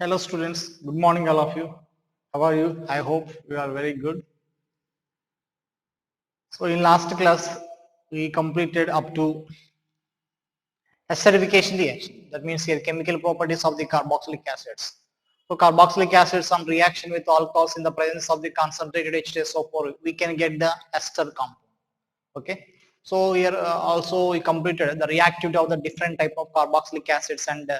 Hello students, good morning all of you. How are you? I hope you are very good. So in last class we completed up to acidification reaction. That means here chemical properties of the carboxylic acids. So carboxylic acids on reaction with alcohols in the presence of the concentrated H2SO4 we can get the ester compound. Okay. So here also we completed the reactivity of the different type of carboxylic acids and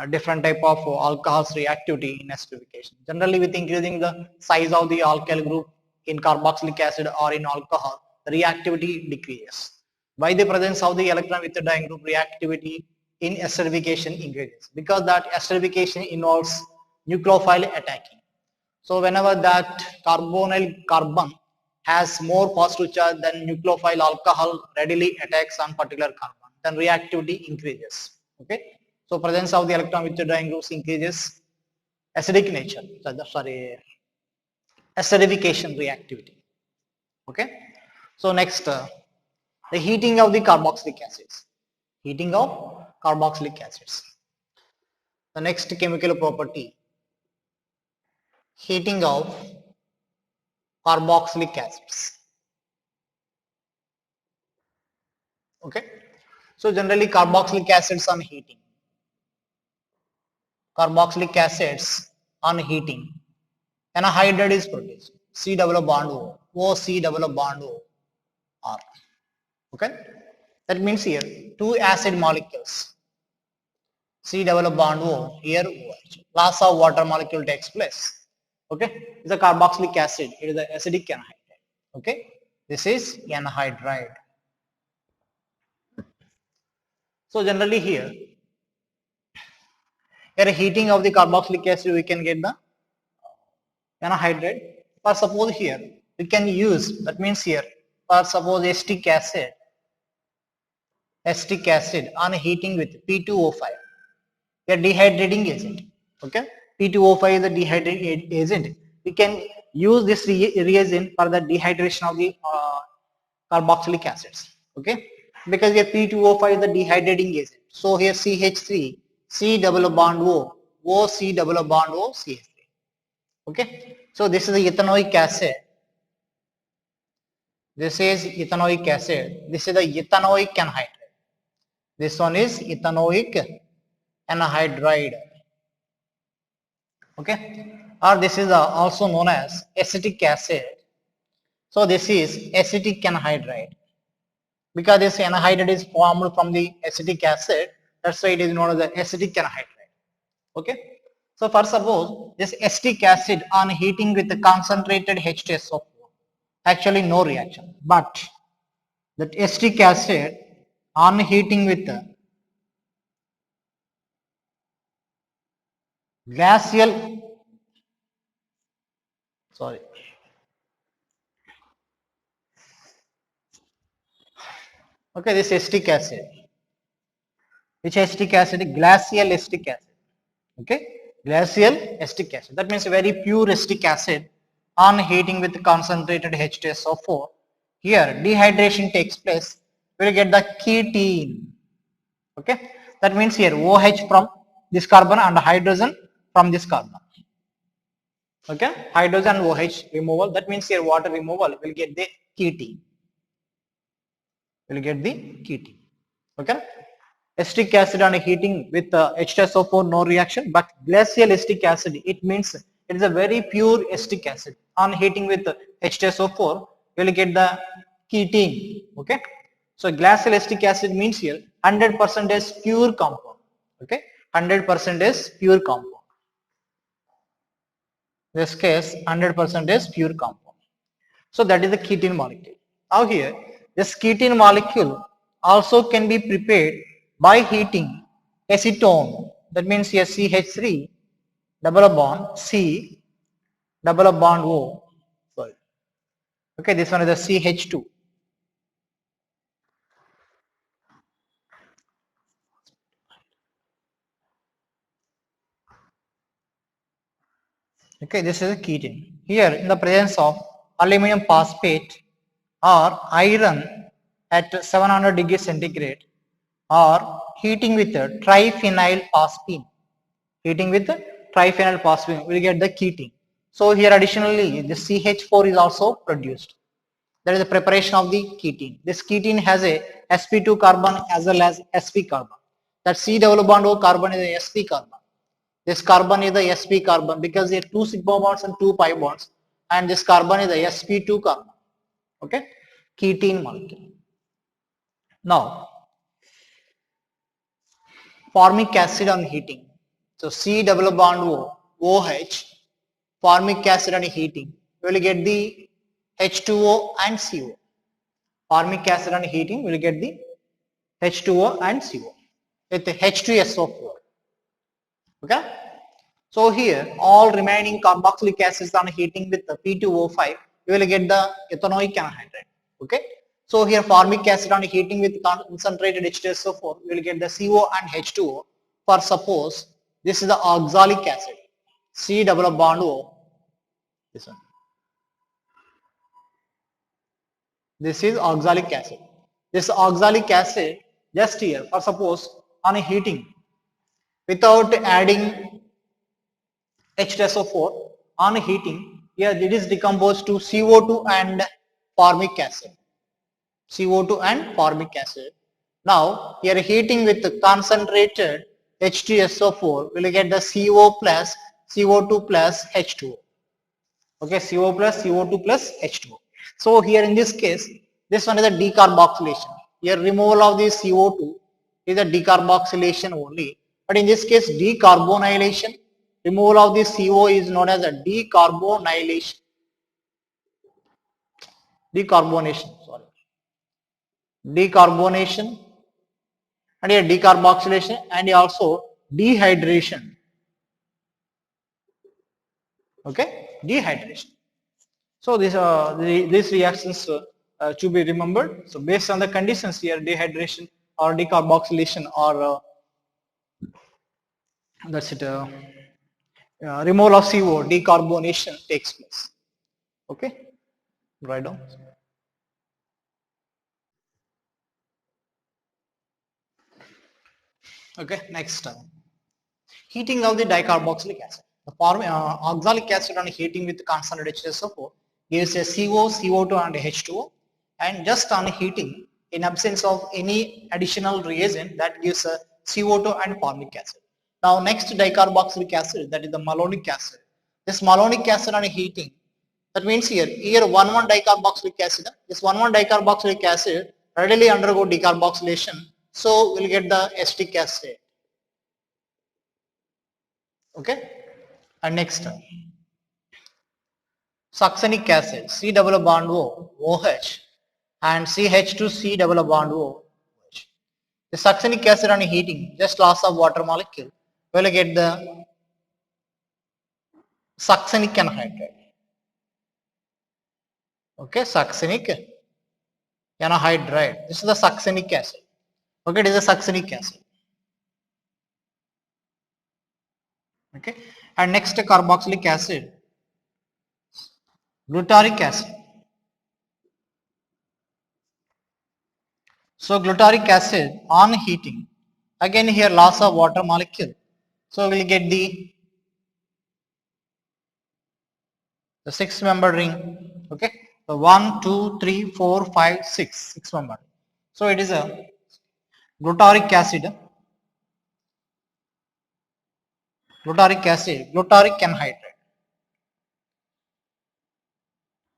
different type of alcohols reactivity in acidification. Generally with increasing the size of the alkyl group in carboxylic acid or in alcohol, the reactivity decreases. By the presence of the electron withdrawing group, reactivity in acidification increases because that acidification involves nucleophile attacking. So whenever that carbonyl carbon has more positive charge than nucleophile alcohol readily attacks on particular carbon, then reactivity increases. Okay. So presence of the electron withdrawing groups increases acidic nature. Sorry, acidification reactivity. Okay. So next, the heating of the carboxylic acids. Heating of carboxylic acids. The next chemical property, heating of carboxylic acids. Okay. So generally carboxylic acids on heating. Carboxylic acids on heating. Anhydride is produced. C double bond O. O C double bond O R. Okay. That means here two acid molecules. C double bond O, here OH. Loss of water molecule takes place. Okay. It's a carboxylic acid. It is the acidic anhydride. Okay. This is anhydride. So generally here heating of the carboxylic acid we can get the anhydride. For suppose here we can use, that means here for suppose acetic acid on heating with P2O5, a dehydrating agent. Okay, P2O5 is a dehydrating agent. We can use this reagent for the dehydration of the carboxylic acids. Okay, because here P2O5 is the dehydrating agent. So here CH3, C double bond O, O C double bond O, CH3. Okay, so this is the ethanoic acid. This is ethanoic acid. This is the ethanoic anhydride. This one is ethanoic anhydride. Okay, or this is also known as acetic acid. So this is acetic anhydride because this anhydride is formed from the acetic acid. That's why it is known as the acetic anhydride. Okay. So for suppose this acetic acid on heating with the concentrated H2SO4, actually no reaction, but that acetic acid on heating with the glacial, sorry, okay, this acetic acid, which acetic acid? Glacial acetic acid. Okay, glacial acetic acid. That means very pure acetic acid on heating with concentrated H2SO4. Here dehydration takes place. We will get the ketene. Okay, that means here OH from this carbon and hydrogen from this carbon. Okay, hydrogen OH removal. That means here water removal will get the ketene. Will get the ketene. Okay. Acetic acid on heating with H2SO4 no reaction, but glacial acetic acid, it means it is a very pure acetic acid. On heating with H2SO4 you will get the ketene. Okay, so glacial acetic acid means here 100% is pure compound. Okay, 100% is pure compound. This case 100% is pure compound. So that is the ketene molecule. Now here this ketene molecule also can be prepared by heating acetone. That means here CH3 double bond C double bond O. Sorry. Okay, this one is the CH2. Okay, this is a ketene. Here in the presence of aluminum phosphate or iron at 700 degrees centigrade or heating with triphenyl phosphine. Heating with triphenyl phosphine, we will get the ketene. So here additionally the CH4 is also produced. That is the preparation of the ketene. This ketene has a sp2 carbon as well as sp carbon. That C double bond O carbon is a sp carbon. This carbon is the sp carbon because there are 2 sigma bonds and 2 pi bonds, and this carbon is the sp2 carbon. Okay, ketene molecule. Now, formic acid on heating. So C double bond O, OH, formic acid on heating, we will get the H2O and CO. Formic acid on heating, we will get the H2O and CO with the H2SO4. Okay. So here all remaining carboxylic acids on heating with the P2O5, you will get the ethanoic anhydride. Okay. So here formic acid on heating with concentrated H2SO4, you will get the CO and H2O. For suppose this is the oxalic acid, C double bond O, this one. This is oxalic acid. This oxalic acid just here, for suppose on a heating without adding H2SO4 on heating, here it is decomposed to CO2 and formic acid. CO2 and formic acid. Now here heating with the concentrated H2SO4, we will get the CO plus CO2 plus H2O. Okay, CO plus CO2 plus H2O. So here in this case, this one is a decarboxylation. Here removal of the CO2 is a decarboxylation only. But in this case, decarbonylation, removal of the CO is known as a decarbonylation. Decarbonation, sorry. Decarbonation, and here decarboxylation, and also dehydration. Okay, dehydration. So these reactions to be remembered. So based on the conditions here, dehydration or decarboxylation or that's it. Removal of CO, decarbonation takes place. Okay, write down. Okay, next heating of the dicarboxylic acid. The oxalic acid on heating with concentrated H2SO4 gives a CO, CO2 and H2O, and just on heating in absence of any additional reagent that gives a CO2 and formic acid. Now next dicarboxylic acid, that is the malonic acid. This malonic acid on heating, that means here 1,1 dicarboxylic acid, this 1,1 dicarboxylic acid readily undergo decarboxylation, so we'll get the acetic acid. Okay, and next succinic acid, C double bond O, OH, and CH2C double bond O. The succinic acid on heating, just loss of water molecule, we will get the succinic anhydride. Okay, succinic anhydride. This is the succinic acid. Okay, it is a succinic acid. Okay, and next carboxylic acid, glutaric acid. So glutaric acid on heating, again here loss of water molecule, so we will get the 6-membered ring. Okay, so 1, 2, 3, 4, 5, 6 membered. So it is a glutaric acid, glutaric anhydride.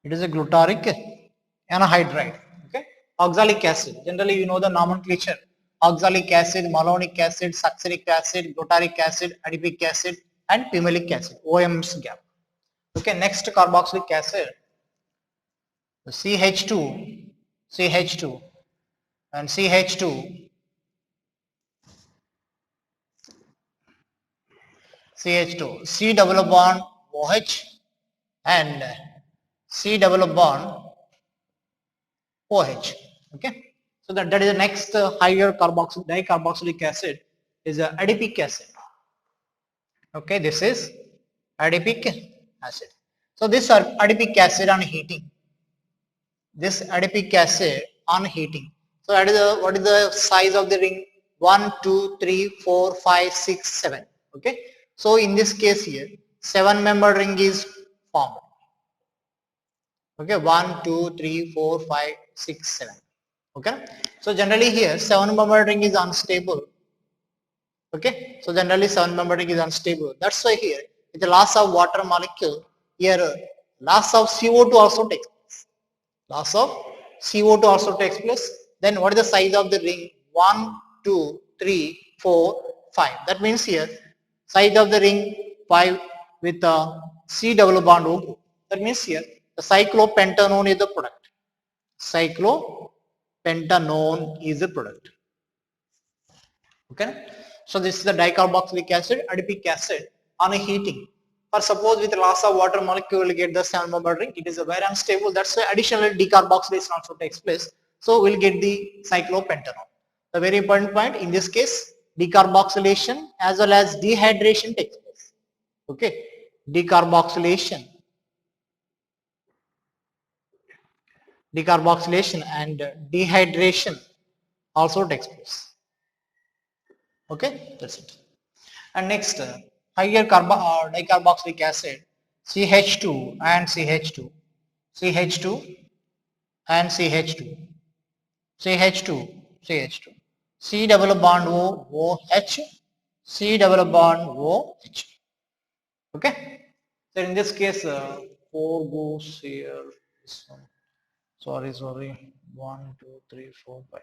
It is a glutaric anhydride. Okay, oxalic acid. Generally, you know the nomenclature: oxalic acid, malonic acid, succinic acid, glutaric acid, adipic acid, and pimelic acid. OM's gap. Okay, next carboxylic acid, CH2, and CH2, C double bond OH and C double bond OH. Okay, so that is the next higher dicarboxylic acid is adipic acid. Okay, this is adipic acid. So this adipic acid on heating. This adipic acid on heating. So that is what is the size of the ring? 1, 2, 3, 4, 5, 6, 7. Okay. So in this case here, 7-membered ring is formed. Okay, 1, 2, 3, 4, 5, 6, 7. Okay, so generally here 7-membered ring is unstable. Okay, so generally 7-membered ring is unstable. That's why here with the loss of water molecule, here loss of CO2 also takes place. Loss of CO2 also takes place. Then what is the size of the ring? 1, 2, 3, 4, 5. That means here size of the ring 5 with a C double bond O group. That means here the cyclopentanone is the product. Cyclopentanone is the product. Okay. So this is the dicarboxylic acid, adipic acid on a heating. For suppose with loss of water molecule, you will get the 7-membered ring. It is a very unstable. That's why additional decarboxylation also takes place. So we'll get the cyclopentanone. The very important point in this case, decarboxylation as well as dehydration takes place. Okay, decarboxylation and dehydration also takes place. Okay, that's it. And next, higher dicarboxylic acid, CH2 and CH2, CH2 and CH2, CH2, CH2, C double bond O, OH, C double bond OH. Okay. So in this case, 4 goes here. This one. Sorry. 1, 2, 3, 4, 5.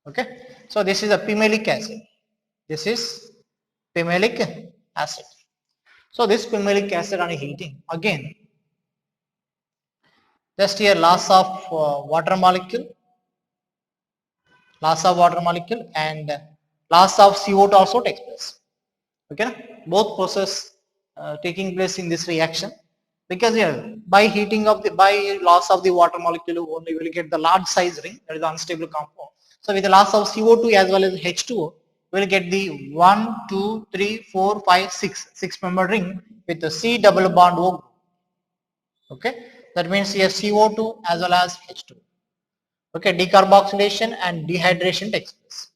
Okay. So this is a pimelic acid. This is pimelic acid. So this pimelic acid on heating, again, just here loss of water molecule, and loss of CO2 also takes place. Okay, both process taking place in this reaction, because here by heating of the by loss of the water molecule only you will get the large size ring, that is the unstable compound. So with the loss of CO2 as well as H2O, we will get the 1, 2, 3, 4, 5, 6 6-membered ring with the C double bond O group. Okay, that means here CO2 as well as H2. Okay, decarboxylation and dehydration takes place.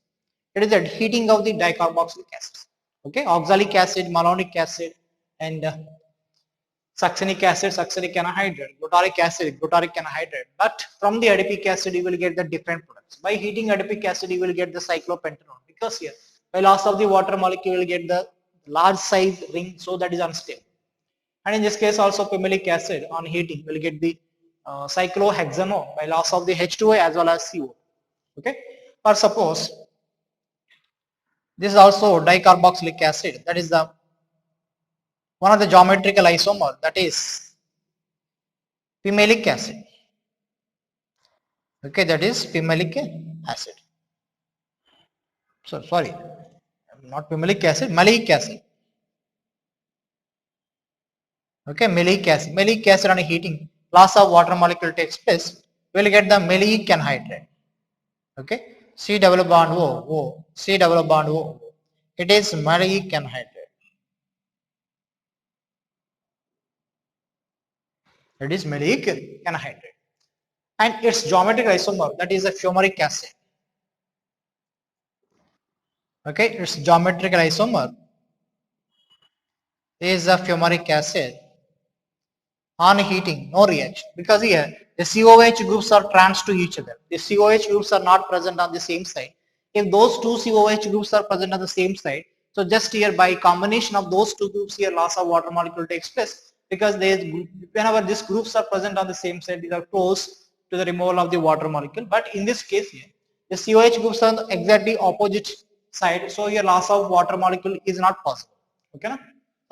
It is the heating of the dicarboxylic acid. Okay, oxalic acid, malonic acid, and succinic acid, succinic anhydride, glutaric acid, glutaric anhydride. But from the adipic acid, you will get the different products. By heating adipic acid, you will get the cyclopentanone, because here by loss of the water molecule, you will get the large size ring, so that is unstable. And in this case also pimelic acid on heating will get the cyclohexanone by loss of the H2O as well as CO. Okay, or suppose this is also dicarboxylic acid, that is the one of the geometrical isomer, that is pimelic acid. Okay, that is pimelic acid. So sorry, not pimelic acid, maleic acid. Okay, maleic acid on heating, loss of water molecule takes place, we will get the maleic anhydride. Okay, C double bond O, C double bond O. It is maleic anhydride. It is maleic anhydride. And its geometric isomer, that is a fumaric acid. Okay, its geometrical isomer is a fumaric acid. On heating, no reaction, because here the COH groups are trans to each other. The COH groups are not present on the same side. If those two COH groups are present on the same side, so just here by combination of those two groups here loss of water molecule takes place, because whenever these groups are present on the same side, these are close to the removal of the water molecule. But in this case here, the COH groups are on the exactly opposite side, so here loss of water molecule is not possible. Okay, na?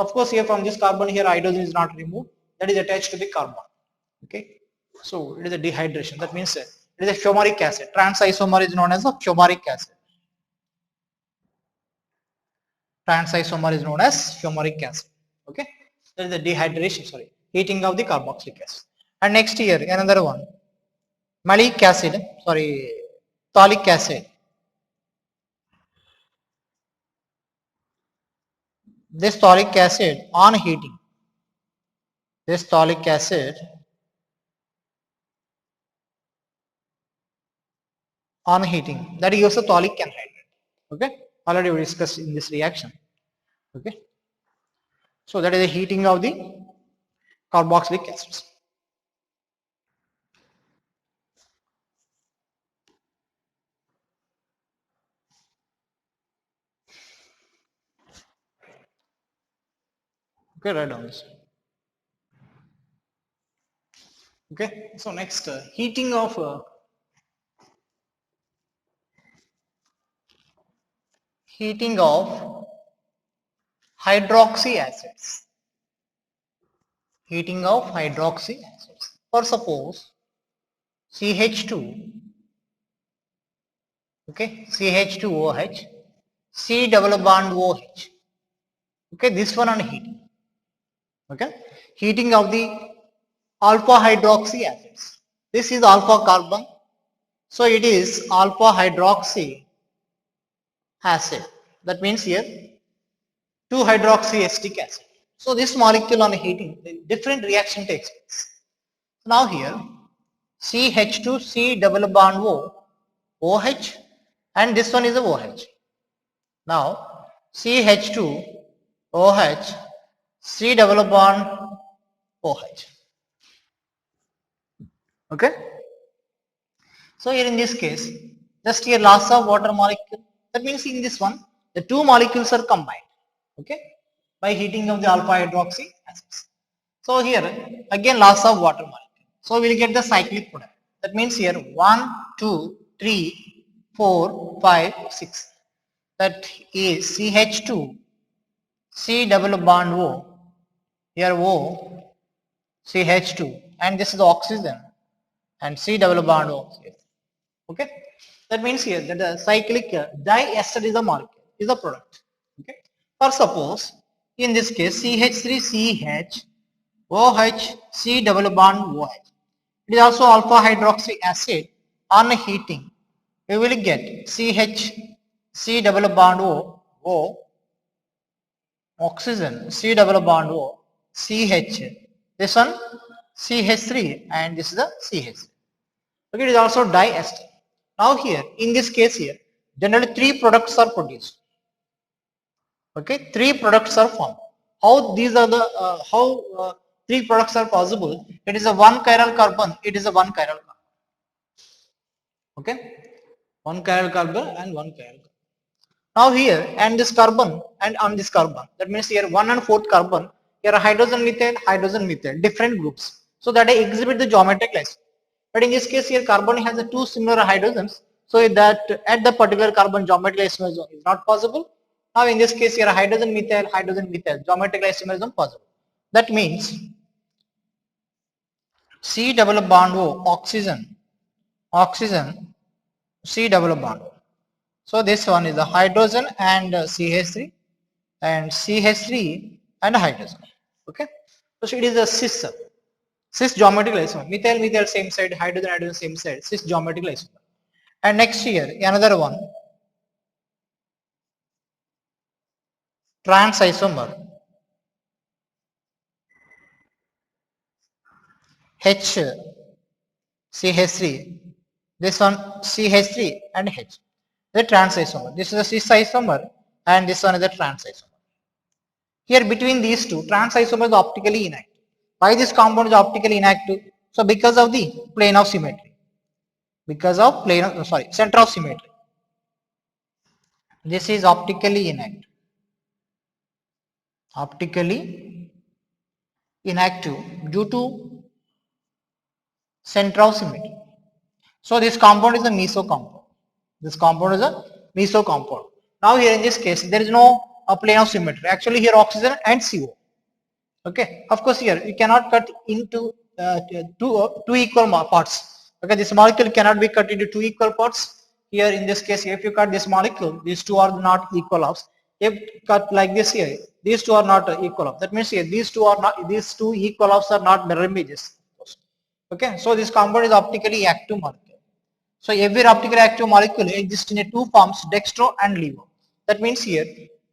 Of course here from this carbon here hydrogen is not removed, that is attached to the carbon. Okay, so it is a dehydration, that means it is a fumaric acid. Trans isomer is known as a fumaric acid. Trans isomer is known as fumaric acid. Okay, that is the dehydration, sorry, heating of the carboxylic acid. And next here another one, malic acid, sorry, phthalic acid. This phthalic acid on heating, this phthalic acid on heating, that gives a phthalic anhydride. Okay, Already we discussed in this reaction. Okay. So that is the heating of the carboxylic acids. Okay, write down this. Okay, so next heating of hydroxy acids. Heating of hydroxy acids. Or suppose CH2, okay, CH2OH, C double bond OH. Okay, this one on heating. Okay, heating of the alpha hydroxy acids. This is alpha carbon, so it is alpha hydroxy acid. That means here 2-hydroxy acetic acid. So this molecule on heating, the different reaction takes place. Now here CH2C double bond O, OH, and this one is a OH. Now CH2 OH, C double bond OH. Okay. So here in this case, just here loss of water molecule. That means in this one, the two molecules are combined. Okay, by heating of the alpha hydroxy acids. So here again loss of water molecule. So we will get the cyclic product. That means here 1, 2, 3, 4, 5, 6. That is CH2, C double bond O. Here O, CH2, and this is oxygen, and C double bond O. Okay, that means here that the cyclic diester is a molecule, is a product. Okay, or suppose in this case CH3CH OH C double bond OH. It is also alpha hydroxy acid. On heating, we will get CH C double bond O oxygen C double bond O CH. This one CH3 and this is the CH. Okay, it is also diester. Now here, in this case here, generally 3 products are produced. Okay, 3 products are formed. How these are the, 3 products are possible? It is a 1 chiral carbon, it is a 1 chiral carbon. Okay, 1 chiral carbon and 1 chiral carbon. Now here, and this carbon and on this carbon, that means here 1 and 4th carbon, here are hydrogen methyl, different groups. So that I exhibit the geometric isomer. But in this case here carbon has the 2 similar hydrogens, so that at the particular carbon geometric isomerism is not possible. Now in this case here hydrogen methyl, geometric isomerism possible. That means C double bond O, oxygen, C double bond O. So this one is the hydrogen and CH3 and CH3 and hydrogen. Okay, so it is a cis geometrical isomer. Methyl same side, hydrogen same side, cis geometrical isomer. And next here another one, trans isomer, H CH3, this one CH3 and H, the trans isomer. This is a cis isomer and this one is the trans isomer. Here between these two, trans isomer is optically inactive. Why this compound is optically inactive? So because of the plane of symmetry. Because of center of symmetry. This is optically inactive. Optically inactive due to center of symmetry. So this compound is a meso compound. This compound is a meso compound. Now here in this case there is no plane of symmetry. Actually here oxygen and CO. Okay, of course here you cannot cut into two equal parts. Okay, this molecule cannot be cut into 2 equal parts. Here in this case, if you cut this molecule, these 2 are not equal halves. If cut like this here, these 2 are not equal halves. That means here these 2 equal halves are not mirror images. Okay, so this compound is optically active molecule. So every optically active molecule exists in 2 forms, dextro and levo. That means here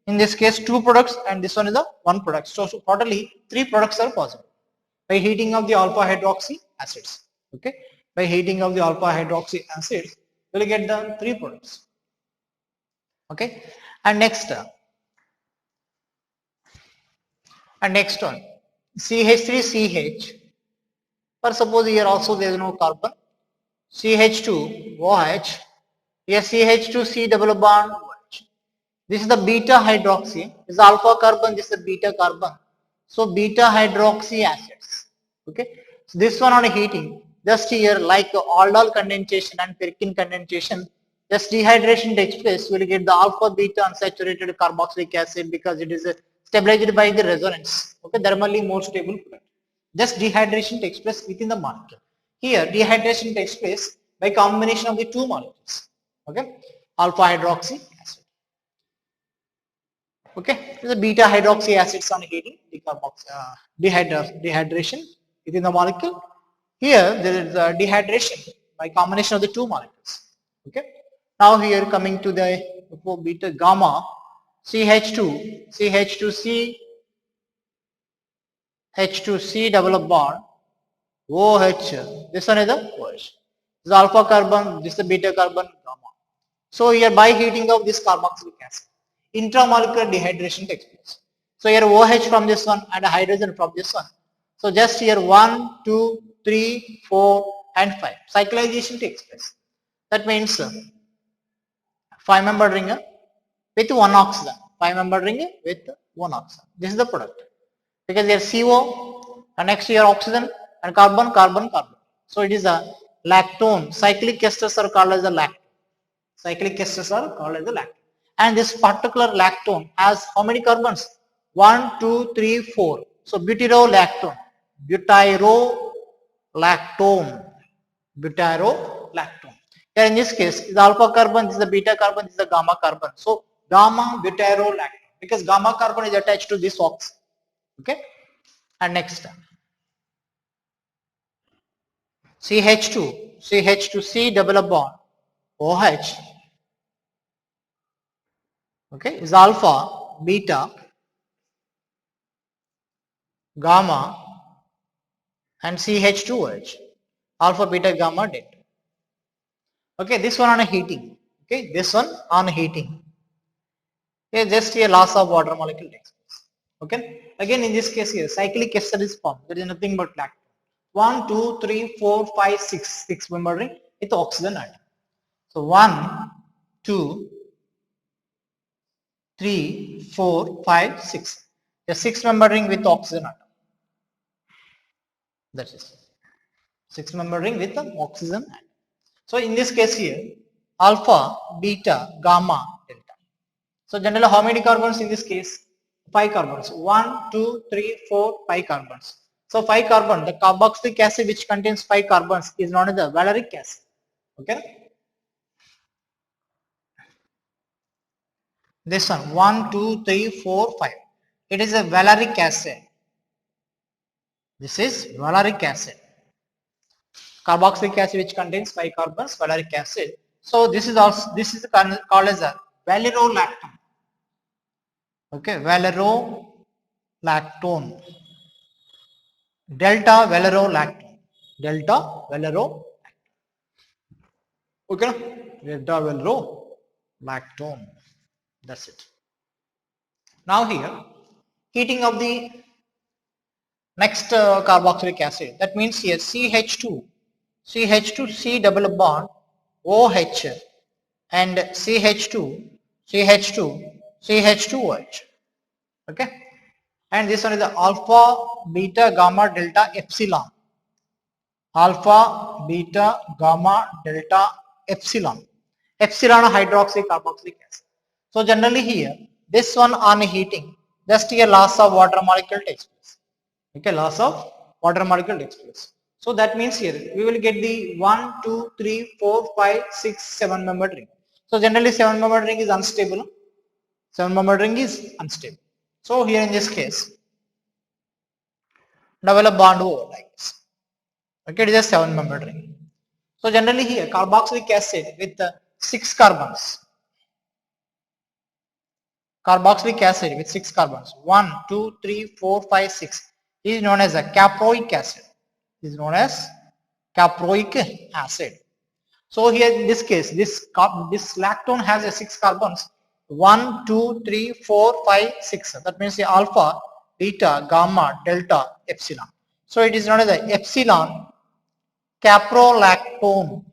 in this case 2 products and this one is a 1 product. So totally 3 products are possible by heating of the alpha hydroxy acids. Okay, by heating of the alpha hydroxy acids we will get the 3 products. Okay, And next one, CH3CH. But suppose here also there is no carbon. CH2 OH. Here CH2C double bond OH. This is the beta hydroxy. This is alpha carbon. This is the beta carbon. So beta hydroxy acids. Okay. So this one on heating. Just here, like aldol condensation and Perkin condensation, just dehydration takes place. You will get the alpha beta unsaturated carboxylic acid because it is stabilized by the resonance. Okay, thermally more stable product. Just dehydration takes place within the molecule. Here, dehydration takes place by combination of the two molecules. Okay, alpha hydroxy acid. Okay, the beta hydroxy acids on heating, dehydration within the molecule. Here there is a dehydration by combination of the two molecules. Okay. Now here coming to the beta gamma, CH2, CH2C, H2C double bond, OH. This one is the OH. This is alpha carbon, this is the beta carbon, gamma. So here by heating of this carboxylic acid, intramolecular dehydration takes place. So here OH from this one and a hydrogen from this one. So just here 1, 2, 3, 4 and 5. Cyclization takes place. That means 5-membered ring with one oxygen. 5-membered ring with one oxygen. This is the product. Because here CO and next here oxygen and carbon, carbon, carbon. So it is a lactone. Cyclic esters are called as a lactone. Cyclic esters are called as a lactone. And this particular lactone has how many carbons? 1, 2, 3, 4. So butyrolactone. Butyrolactone. Butyrolactone. Here in this case, is alpha carbon, this is the beta carbon, this is the gamma carbon. So gamma butyrolactone, because gamma carbon is attached to this oxygen. Okay. And next, CH2, CH2C double bond, OH. Okay, is alpha, beta, gamma, and CH2OH. Alpha, beta, gamma, delta. Okay, this one on a heating. Okay, this one on heating. Okay, just a loss of water molecule takes place. Okay, again in this case here, cyclic ester is formed. There is nothing but lactone. 1, 2, 3, 4, 5, 6, 6-membered ring with oxygen atom. So 1, 2, 3, 4, 5, 6. A 6-membered ring with oxygen atom. That is 6-membered ring with the oxygen atom. So in this case here, alpha, beta, gamma, delta. So generally how many carbons in this case? 5 carbons. 1, 2, 3, 4, 5 carbons. So 5 carbon, the carboxylic acid which contains 5 carbons is known as the valeric acid. Okay. This one 1, 2, 3, 4, 5. It is a valeric acid. This is valeric acid. Carboxylic acid which contains 5 carbons, valeric acid. So this is called as a valerolactone. Okay, valerolactone. Delta valerolactone. Delta valerolactone. Okay, delta valerolactone. That's it. Now here, heating of the next carboxylic acid. That means here CH2, CH2C double bond, OH and CH2, CH2, CH2OH. Okay. And this one is the alpha, beta, gamma, delta, epsilon. Alpha, beta, gamma, delta, epsilon. Epsilon hydroxy carboxylic acid. So generally here, this one on heating, just here loss of water molecule takes place. Okay, loss of water molecule takes place. So that means here we will get the 1, 2, 3, 4, 5, 6, 7-membered ring. So generally 7-membered ring is unstable. 7-membered ring is unstable. So here in this case, develop bond O like this. Okay, it is a 7-membered ring. So generally here carboxylic acid with 6 carbons. Carboxylic acid with 6 carbons. 1, 2, 3, 4, 5, 6 is known as a caproic acid. Is known as caproic acid. So here in this case, this lactone has a 6 carbons. 1, 2, 3, 4, 5, 6. That means the alpha, beta, gamma, delta, epsilon. So it is known as the epsilon caprolactone.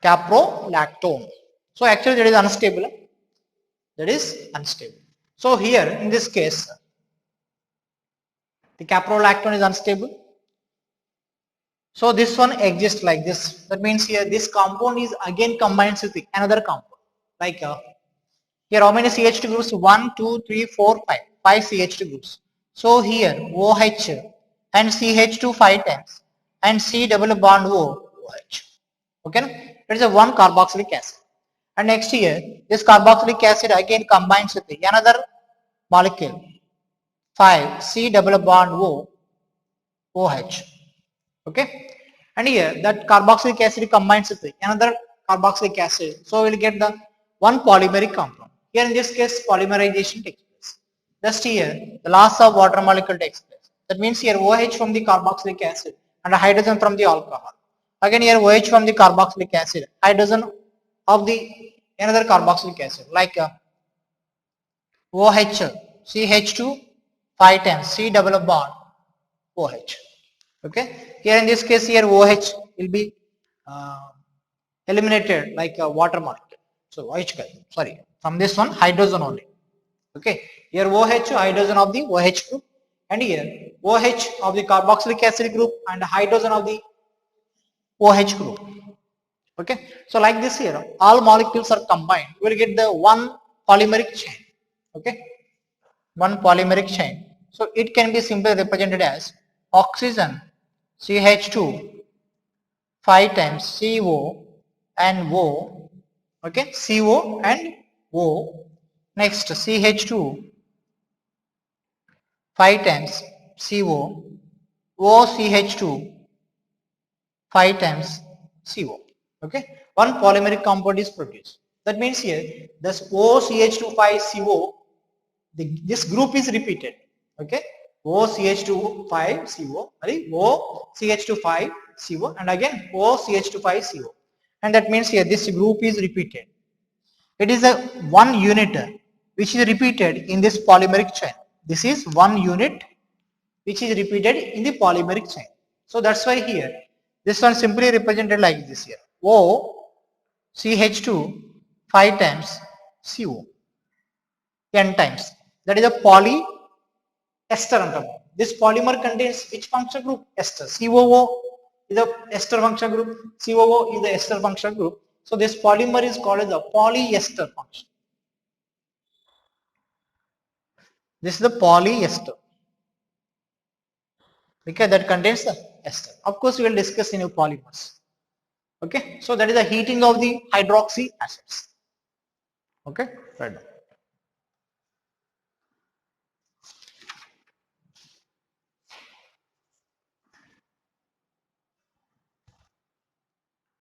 Caprolactone. So actually that is unstable. That is unstable. So here in this case, the caprolactone is unstable. So this one exists like this. That means here this compound is again combined with another compound. Like here how many CH2 groups? 1, 2, 3, 4, 5. 5 CH2 groups. So here OH and CH2 5 times and C double bond OH. Okay, it is a one carboxylic acid. And next here this carboxylic acid again combines with another molecule 5 C double bond OH. Okay, and here that carboxylic acid combines with another carboxylic acid, so we will get the one polymeric compound. Here in this case polymerization takes place. Just here the loss of water molecule takes place. That means here OH from the carboxylic acid and hydrogen from the alcohol. Again here OH from the carboxylic acid, hydrogen of the another carboxylic acid like OH, CH2 5 times C double bond OH. Okay, here in this case here OH will be eliminated like a water molecule. So OH, sorry, from this one hydrogen only. Okay, here OH hydrogen of the OH group, and here OH of the carboxylic acid group and hydrogen of the OH group. Okay, so like this here all molecules are combined, we will get the one polymeric chain. Okay, one polymeric chain. So it can be simply represented as oxygen CH2 5 times CO and O. Okay, CO and O. Next CH2 5 times CO, OCH2 5 times CO. Okay, one polymeric compound is produced. That means here this OCH2 5CO, this group is repeated. Okay, OCH2 5CO, OCH2 5CO, and again OCH2 5CO, and that means here this group is repeated. It is a one unit which is repeated in this polymeric chain. This is one unit which is repeated in the polymeric chain. So that's why here this one simply represented like this here. O CH2 5 times CO n times. That is a polyester. This polymer contains which functional group? Ester. COO is the ester function group. COO is the ester function group. So this polymer is called as the polyester function. This is the polyester. Okay, that contains the ester. Of course, we will discuss in polymers. Okay, so that is the heating of the hydroxy acids. Okay, right now.